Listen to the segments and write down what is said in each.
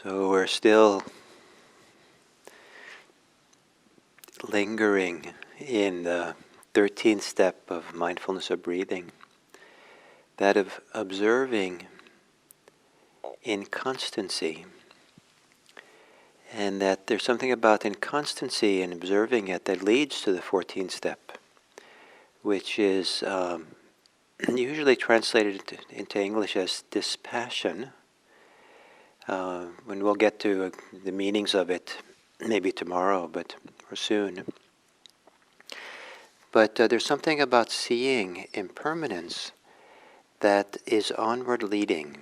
So we're still lingering in the 13th step of mindfulness of breathing, that of observing inconstancy. And that there's something about inconstancy and observing it that leads to the 14th step, which is usually translated into English as dispassion. When we'll get to the meanings of it, maybe tomorrow, or soon. But there's something about seeing impermanence that is onward leading,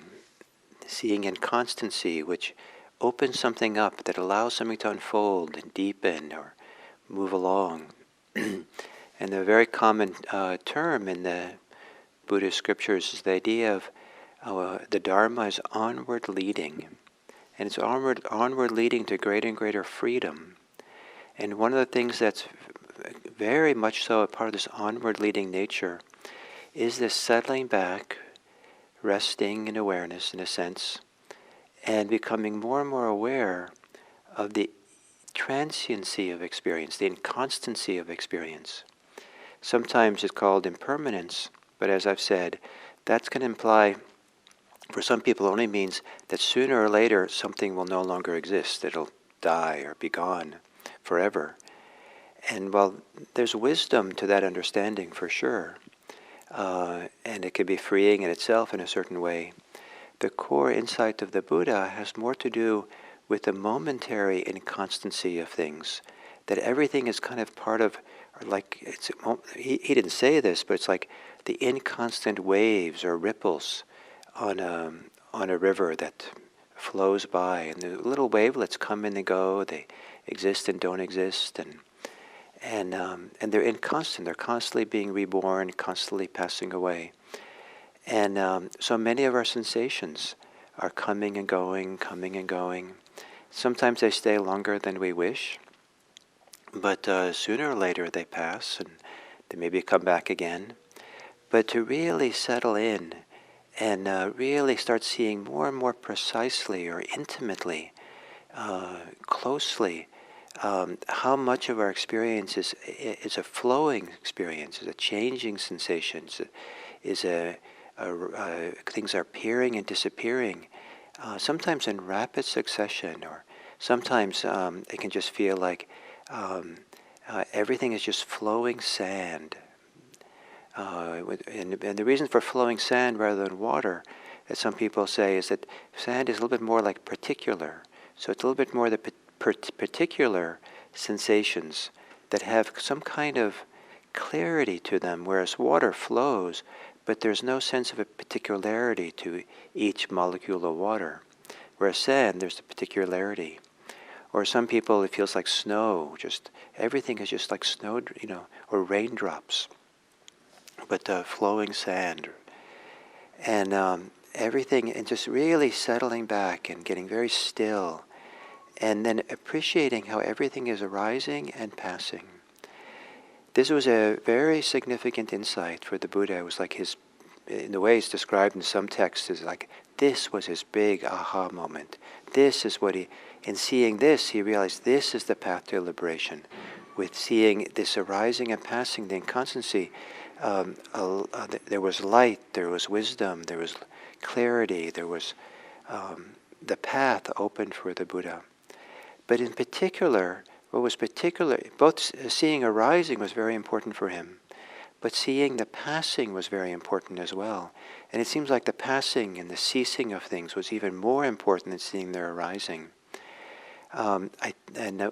seeing inconstancy, which opens something up, that allows something to unfold and deepen or move along. And a very common term in the Buddhist scriptures is the idea of the Dharma is onward leading. And it's onward leading to greater and greater freedom. And one of the things that's very much so a part of this onward leading nature is this settling back, resting in awareness in a sense, and becoming more and more aware of the transiency of experience, the inconstancy of experience. Sometimes it's called impermanence, but as I've said, that's going to imply, for some people, only means that sooner or later something will no longer exist. It'll die or be gone forever. And while there's wisdom to that understanding for sure, and it can be freeing in itself in a certain way, the core insight of the Buddha has more to do with the momentary inconstancy of things, that everything is kind of part of, he didn't say this, but it's like the inconstant waves or ripples on a river that flows by, and the little wavelets come and they go, they exist and don't exist, and they're inconstant. They're constantly being reborn, constantly passing away. And so many of our sensations are coming and going, coming and going. Sometimes they stay longer than we wish, but sooner or later they pass and they maybe come back again. But to really settle in and really start seeing more and more precisely or intimately, closely, how much of our experience is a flowing experience, is a changing sensation, things are appearing and disappearing, sometimes in rapid succession, or sometimes it can just feel like everything is just flowing sand. And the reason for flowing sand rather than water, as some people say, is that sand is a little bit more like particular. So it's a little bit more the particular sensations that have some kind of clarity to them, whereas water flows, but there's no sense of a particularity to each molecule of water. Whereas sand, there's the particularity. Or some people, it feels like snow, just everything is just like snow, or raindrops, but flowing sand. And everything, and just really settling back and getting very still, and then appreciating how everything is arising and passing. This was a very significant insight for the Buddha. It was like in the way it's described in some texts, is like this was his big aha moment. This is what in seeing this, he realized this is the path to liberation. With seeing this arising and passing, the inconstancy, there was light, there was wisdom, there was clarity, there was the path opened for the Buddha. But in particular, both seeing arising was very important for him, but seeing the passing was very important as well. And it seems like the passing and the ceasing of things was even more important than seeing their arising.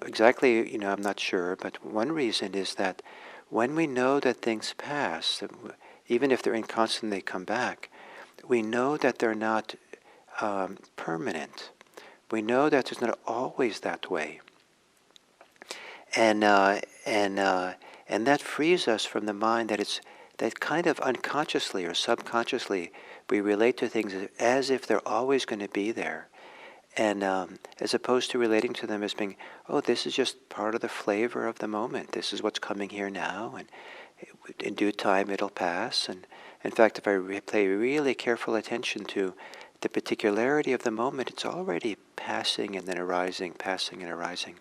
Exactly, I'm not sure, but one reason is that when we know that things pass, even if they're inconstant, they come back, we know that they're not permanent. We know that it's not always that way. And that frees us from the mind that kind of unconsciously or subconsciously we relate to things as if they're always going to be there. And as opposed to relating to them as being, oh, this is just part of the flavor of the moment. This is what's coming here now, and in due time it'll pass. And in fact, if I pay really careful attention to the particularity of the moment, it's already passing and then arising, passing and arising.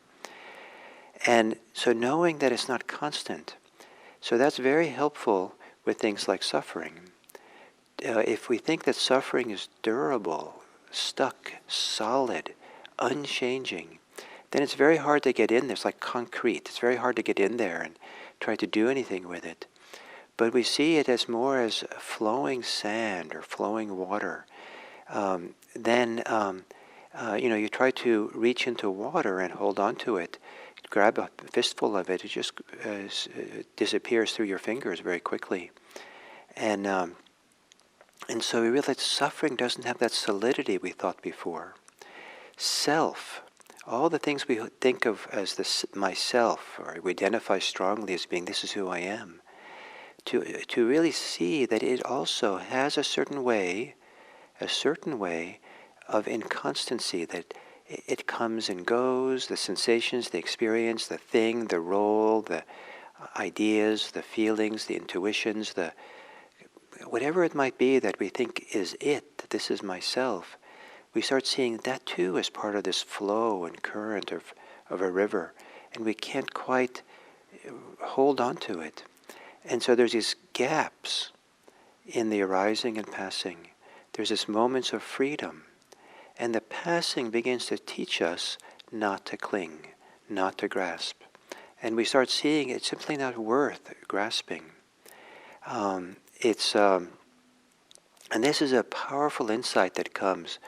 And so knowing that it's not constant, so that's very helpful with things like suffering. If we think that suffering is durable, stuck, solid, unchanging, then it's very hard to get in there. It's like concrete. It's very hard to get in there and try to do anything with it. But we see it as more as flowing sand or flowing water. You try to reach into water and hold on to it, grab a fistful of it, it just disappears through your fingers very quickly. And so we realize suffering doesn't have that solidity we thought before. Self, all the things we think of as myself, or we identify strongly as being this is who I am, to really see that it also has a certain way of inconstancy, that it comes and goes, the sensations, the experience, the thing, the role, the ideas, the feelings, the intuitions, the whatever it might be that we think is it, that this is myself, we start seeing that too as part of this flow and current of a river, and we can't quite hold on to it. And so there's these gaps in the arising and passing. There's these moments of freedom, and the passing begins to teach us not to cling, not to grasp. And we start seeing it's simply not worth grasping. And this is a powerful insight that comes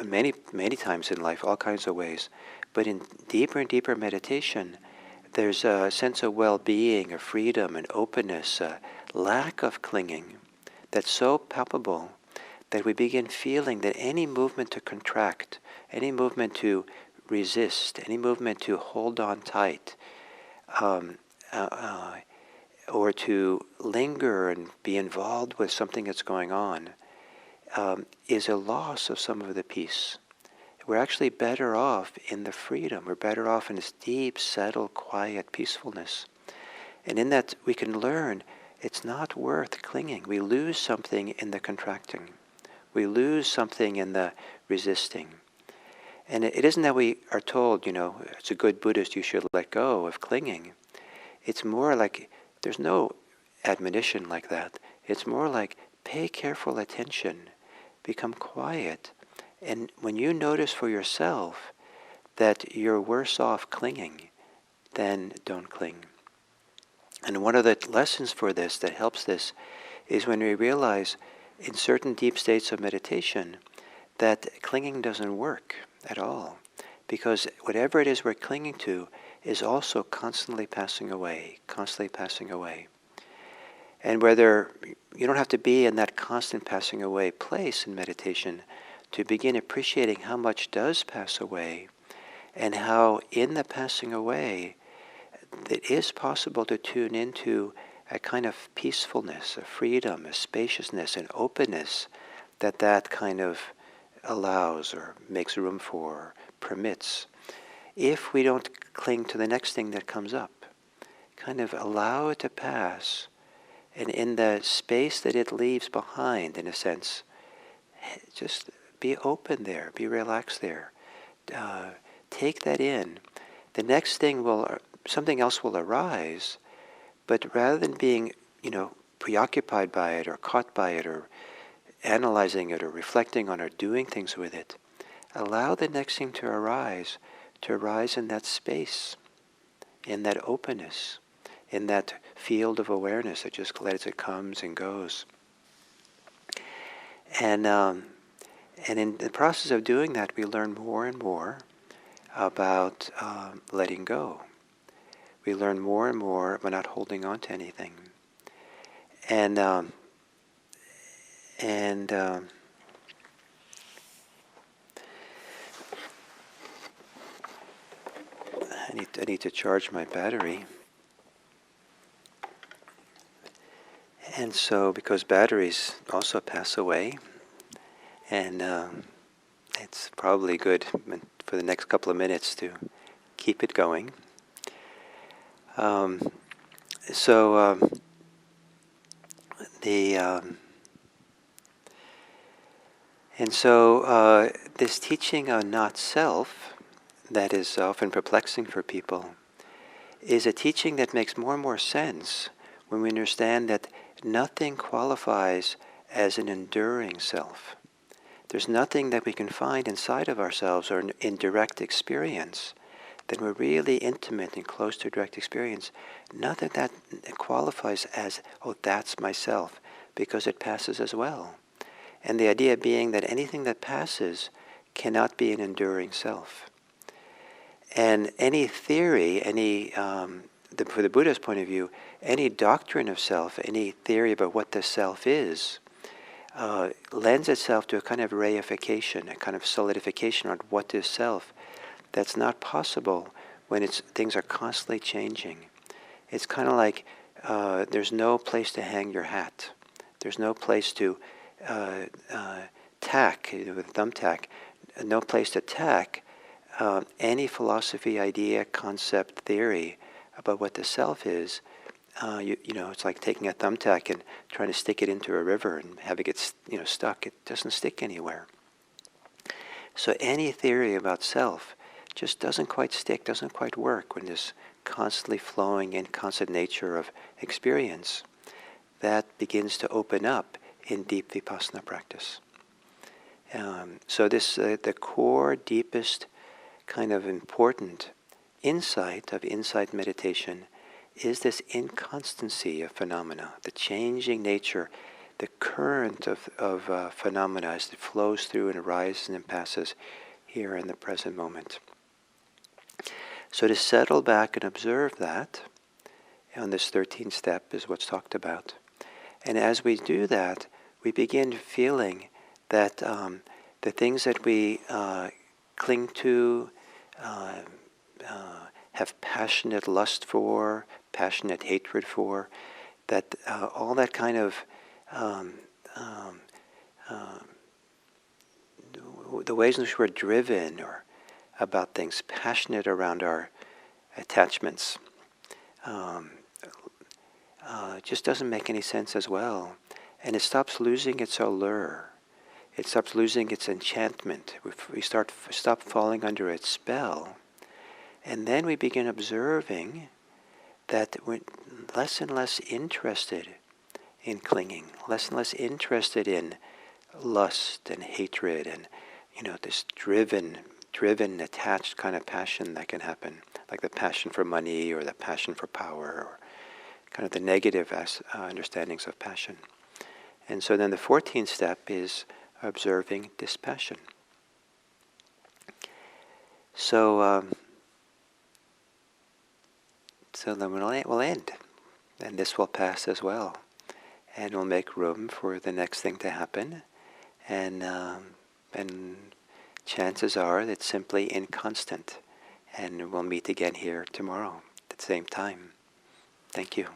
many, many times in life, all kinds of ways. But in deeper and deeper meditation, there's a sense of well-being, of freedom and openness, a lack of clinging that's so palpable that we begin feeling that any movement to contract, any movement to resist, any movement to hold on tight, or to linger and be involved with something that's going on, is a loss of some of the peace. We're actually better off in the freedom. We're better off in this deep, settled, quiet peacefulness. And in that we can learn it's not worth clinging. We lose something in the contracting. We lose something in the resisting. And it isn't that we are told, as a good Buddhist, you should let go of clinging. It's more like there's no admonition like that. It's more like pay careful attention, become quiet, and when you notice for yourself that you're worse off clinging, then don't cling. And one of the lessons for this that helps this is when we realize in certain deep states of meditation that clinging doesn't work at all, because whatever it is we're clinging to is also constantly passing away, constantly passing away. And whether you don't have to be in that constant passing away place in meditation to begin appreciating how much does pass away, and how in the passing away it is possible to tune into a kind of peacefulness, a freedom, a spaciousness, an openness that kind of allows or makes room for, or permits. If we don't cling to the next thing that comes up, kind of allow it to pass, and in the space that it leaves behind, in a sense, just be open there, be relaxed there. Take that in. The next thing something else will arise, but rather than being, preoccupied by it or caught by it or analyzing it or reflecting on or doing things with it, allow the next thing to arise in that space, in that openness, in that field of awareness that just lets it comes and goes. And in the process of doing that, we learn more and more about letting go. We learn more and more about not holding on to anything. And I need to charge my battery. And so, because batteries also pass away, and it's probably good for the next couple of minutes to keep it going. And so this teaching on not self, that is often perplexing for people, is a teaching that makes more and more sense when we understand that nothing qualifies as an enduring self. There's nothing that we can find inside of ourselves or in direct experience that we're really intimate and close to direct experience. Nothing that qualifies as, oh, that's myself, because it passes as well. And the idea being that anything that passes cannot be an enduring self. And any theory, for the Buddha's point of view, any doctrine of self, any theory about what the self is, lends itself to a kind of reification, a kind of solidification on what is self. That's not possible when things are constantly changing. It's kind of like there's no place to hang your hat. There's no place to tack, with a thumbtack, no place to tack any philosophy, idea, concept, theory about what the self is. It's like taking a thumbtack and trying to stick it into a river and having it stuck. It doesn't stick anywhere. So any theory about self just doesn't quite stick, doesn't quite work when this constantly flowing and constant nature of experience that begins to open up in deep vipassana practice. So this, the core, deepest kind of important insight of insight meditation is this inconstancy of phenomena, the changing nature, the current of phenomena as it flows through and arises and passes here in the present moment. So to settle back and observe that, on this 13th step is what's talked about. And as we do that, we begin feeling that the things that we cling to, have passionate lust for, passionate hatred for, that all that kind of the ways in which we're driven or about things, passionate around our attachments, just doesn't make any sense as well. And it stops losing its allure. It stops losing its enchantment. We stop falling under its spell. And then we begin observing that we're less and less interested in clinging, less and less interested in lust and hatred and, this driven, attached kind of passion that can happen, like the passion for money or the passion for power or kind of the negative understandings of passion. And so then the 14th step is observing dispassion. So then we'll end, and this will pass as well, and we'll make room for the next thing to happen, and chances are it's simply inconstant, and we'll meet again here tomorrow at the same time. Thank you.